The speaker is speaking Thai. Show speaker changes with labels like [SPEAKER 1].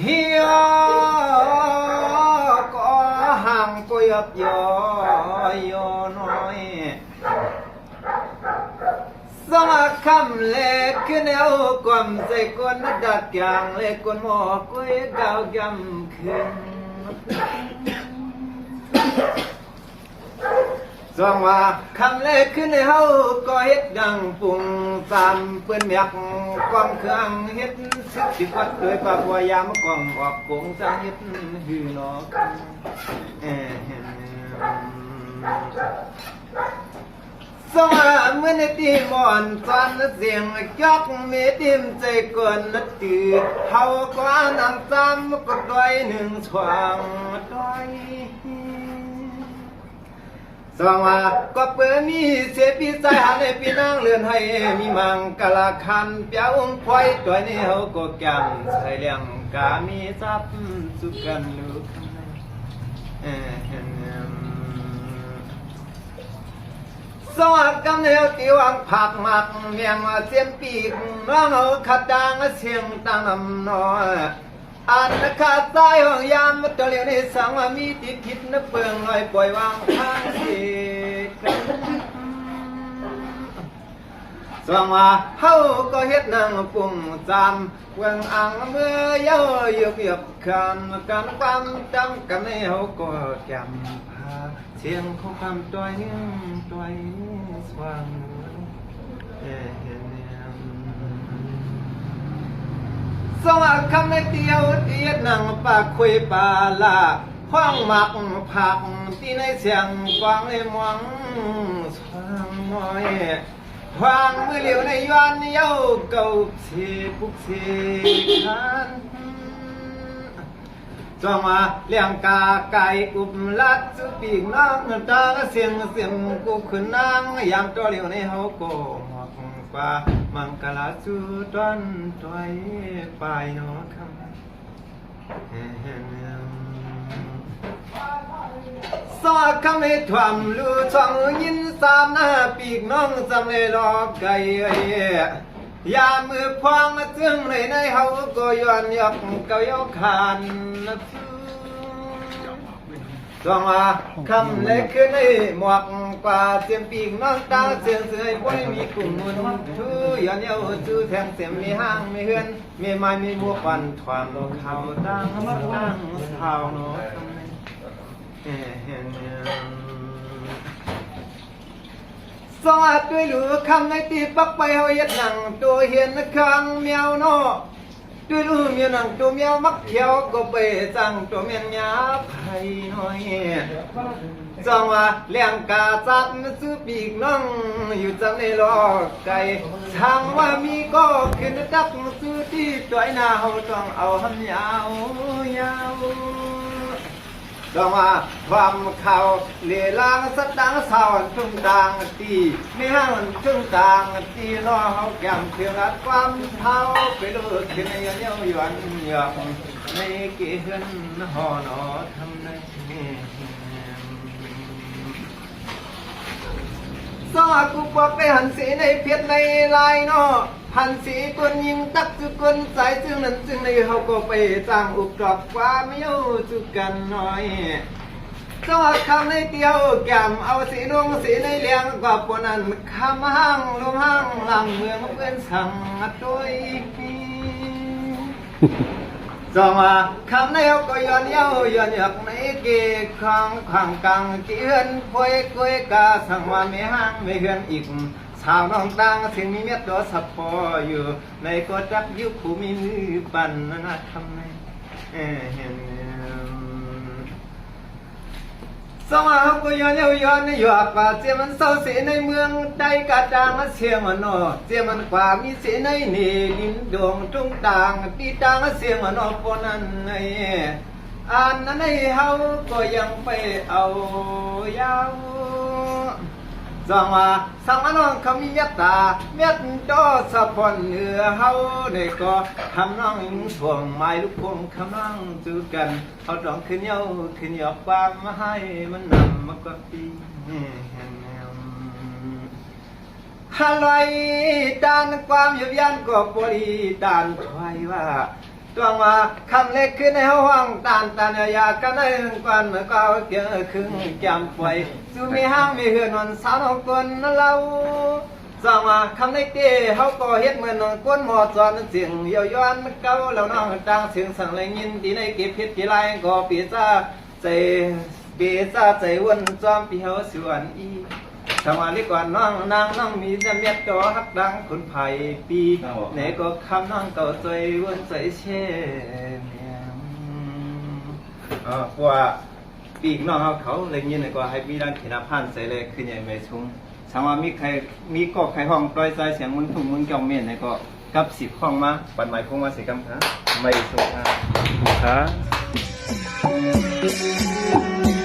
[SPEAKER 1] เฮียก็ห่างก็ยับย่อยน้อยสมัครคำเล็กขึ้นเอาความใจคนดัดอย่างเล็กคนหมอกุ้ยเกายำขึ้นสว่างว่าคำเล็กขึ้นในเฮาก็เฮ็ดดังปุ่งตามเปื้อนเมียกความเครื่องเฮ็ดสิบวัดโดยปากวายามกล่องออกโกงจะเฮ็ดหือนอกสว่าเมื่อในตีมอนฟันเสียงยอกเมติมใจกวนนัดตื่นเฮาก็นั่งตามก็ด้อยหนึ่งช่วงด้อยสว่างว่าก็เปิดมีเสียปีใจหาในปีนางเลือนให้มีมังกะลาคันเปียวควายตัวนี้เฮาก็แก้มใส่เลี้ยงกามีซับสุกันลูกสวัสดิ์กำเนิดที่วางผักหมักเมียงว่าเสียนปีกร้องเอาขัดดังเสียงตังนำน้อยอันขาดใจห้องยามมาตัวเลี้ยวในสังว่ามีติดคิดนับเปลืองลอยปล่อยวางทางสิสว่างว่าเฮาก็เฮ็ดนางปุ่มจำเวงอังเมื่อเย้าหยุบหยุบคันกันความจำกันในเฮาก็จำพาเสียงของคำตัวยิ่งตัวสว่างสว่าคำในเตียวเตียดนังปากคุยปาลาคว้างหมักผักที่ในเสียงกวางในมวงสว่างน้อยทางมือเหลียวในยวนเย้าเก่าเสียปุกเสียขันจองมาเลี้ยงกาไก่อุบลัดสุปีกน้องตาเสียงกูขึ้นนางยามตัวเหลียวในเฮาโกหอกกว่ามังกลาสุต้นถอยไปนอคำสอดคำให้ทวมลูช่องยินสามหน้าปีกน้องจำเลยรอไก่ยามือพวงจึงในเฮาก็ย้อนยกเกายกขันจองว่าคำเล็กขึ้นในหมวกกว่าเสียงปีกน้องตาเสียงเสื่อยบ่ได้มีกลุ่มมุนทุย้อนเย้าจูแทงเสียงมีห้างมีเฮือนมีไม้มีบัวควันทวามเขาตั้งเท้าโน้สวัสดีหรือคำในตีปักไปเฮาเฮ็ดหนังตัวเห็นข้างเมียวโนด้วยรู้เมียหนังตัวเมียวมักเขียวก็ไปจังตัวเมียหยาไผ่น้อยจังว่าเลี้ยงกาจับซื้อปีกน้องอยู่จังในล้อไก่ทางว่ามีก็ขึ้นดับซื้อที่ตัวหน้าเฮาต้องเอาหำยาวยาวจงว่าความเขาเลี้ยลางสัตดังสาวทุ่งต่างตีไม่ห่างทุ่งต่างตีรอเขาแก้มเพียงอัดความเท้าไปดูขึ้นในเย้าหย่อนหยอกในเกี่ยนห่อหนอทำในสวัสดิ์กูบอกไปหันสีในเพียรในลายนอหันสีคนยิงตักจุคนสายจึงนั้นจึงในเขาก็ไปจ้างอุกดอกความไม่เอาจุกันน้อยสวัสดิ์คำในเตียวแก้มเอาสีดวงสีในเลี้ยงกับปนั้นคำห้างลงห้างหลังเมืองเพื่อนสั่งด้วยจองว่าคำในเขาก็ย้อนเย้าย้อนหยักในเกศขังกังเกียนพวยกวยกาสั่งว่าไม่ห้างไม่เฮือนอีกชาวน้องต่างเสียงมีเม็ดตัวสับปออยู่ในกอจักยุคผู้มีมือปั่นนะทำไงสว่างก็ย้อนเย้าย้อนในหยอกว่าเสียมันเศร้าเสียในเมืองใดกาจางเสียมันนอเสียมันกว่ามีเสียในนี่ดินดวงทุ่งต่างตีต่างเสียมันนอปนั้นในอันนั้นในเฮาก็ยังไปเอายาวจองว่าสังน้องเขามีเมตตาเม็ดดอสะพอนเหนือเฮาได้ก็ทำน้องถ่วงไม้ลูกพวงคำน้องจูกันเอาดองขึ้นเย้าขึ้นหยอกความมาให้มันนำมากว่าปีฮัลโหลด้านความยุบยันก็บริด้านถอยว่า ตัวว่าคำเล็กขึ้นในห้องตานตานอยากกันได้กวนเมื่อก็เกี่ยวครึ่งแก้มป่วยสู้มีห้างมีเหือนวันสาวน้องกวนเราสองว่าคำเล็กเต้เขาก็เฮ็ดเหมือนกวนหมอจอนเสียงเยียวย้อนเก่าแล้วน้องต่างเสียงสั่งเลยยินดีในเก็บเพชรกี่ลายก็ปีซ่าใจวนจอมเปียวสวนอีสมาลิกว่าน้องนางน้องมีแต่เม็ดจอฮักดังคนไผ่ปีไหนก็คำน้องเก่าใจวนใจเช่เมียว่าปีกน้องเขาเลยยินก็ให้มีดังขีนาพันใส่เลยคือใหญ่ไม่ชุ่มสามารถมีก็ใครห้องปล่อยใจเสียงมุนทุ่งมุนเจ้าเมียนไหนก็กับ10ห้องมาปันหมายคงมาสิกรรมครับไม่สุ่มครับ